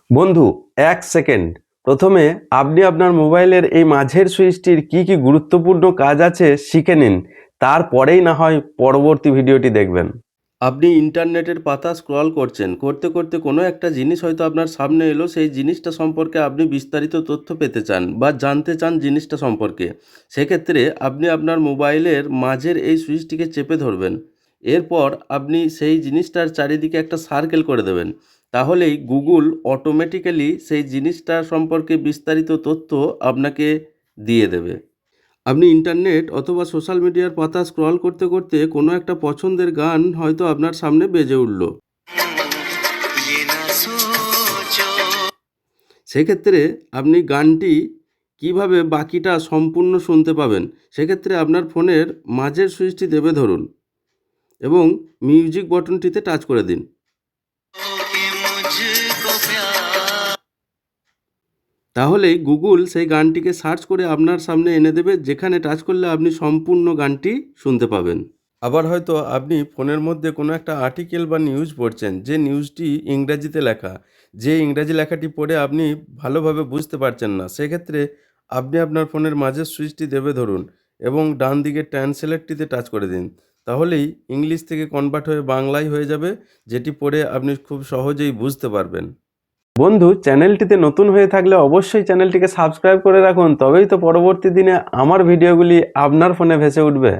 বন্ধু, এক সেকেন্ড। প্রথমে আপনি আপনার মোবাইলের এই মাঝের সুইচটির কি কি গুরুত্বপূর্ণ কাজ আছে শিখে নিন, তারপরেই না হয় পরবর্তী ভিডিওটি দেখবেন। আপনি ইন্টারনেটের পাতা স্ক্রল করছেন, করতে করতে কোনো একটা জিনিস হয়তো আপনার সামনে এলো। সেই জিনিসটা সম্পর্কে আপনি বিস্তারিত তথ্য পেতে চান বা জানতে চান জিনিসটা সম্পর্কে। সেক্ষেত্রে আপনি আপনার মোবাইলের মাঝের এই সুইচটিকে চেপে ধরবেন। এরপর আপনি সেই জিনিসটার চারিদিকে একটা সার্কেল করে দেবেন। তাহলেই গুগল অটোমেটিক্যালি সেই জিনিসটা সম্পর্কে বিস্তারিত তথ্য আপনাকে দিয়ে দেবে। আপনি ইন্টারনেট অথবা সোশ্যাল মিডিয়ার পাতা স্ক্রল করতে করতে কোনো একটা পছন্দের গান হয়তো আপনার সামনে বেজে উঠল। সেক্ষেত্রে আপনি গানটি কিভাবে বাকিটা সম্পূর্ণ শুনতে পাবেন, সেক্ষেত্রে আপনার ফোনের মাঝের সুইচটি চেপে ধরুন এবং মিউজিক বটনটিতে টাচ করে দিন। তাহলেই গুগল সেই গানটিকে সার্চ করে আপনার সামনে এনে দেবে, যেখানে টাচ করলে আপনি সম্পূর্ণ গানটি শুনতে পাবেন। আবার হয়তো আপনি ফোনের মধ্যে কোনো একটা আর্টিকেল বা নিউজ পড়ছেন, যে নিউজটি ইংরাজিতে লেখা, যে ইংরাজি লেখাটি পড়ে আপনি ভালোভাবে বুঝতে পারছেন না। সেক্ষেত্রে আপনি আপনার ফোনের মাঝের সুইচটি চেপে ধরুন এবং ডান দিকে ট্রান্সলেটটিতে টাচ করে দিন। তাহলেই ইংলিশ থেকে কনভার্ট হয়ে বাংলায় হয়ে যাবে, যেটি পড়ে আপনি খুব সহজেই বুঝতে পারবেন। বন্ধু, চ্যানেলটিতে নতুন হয়ে থাকলে অবশ্যই চ্যানেলটিকে সাবস্ক্রাইব করে রাখুন, তবেই তো পরবর্তী দিনে আমার ভিডিওগুলি আপনার ফোনে ভেসে উঠবে।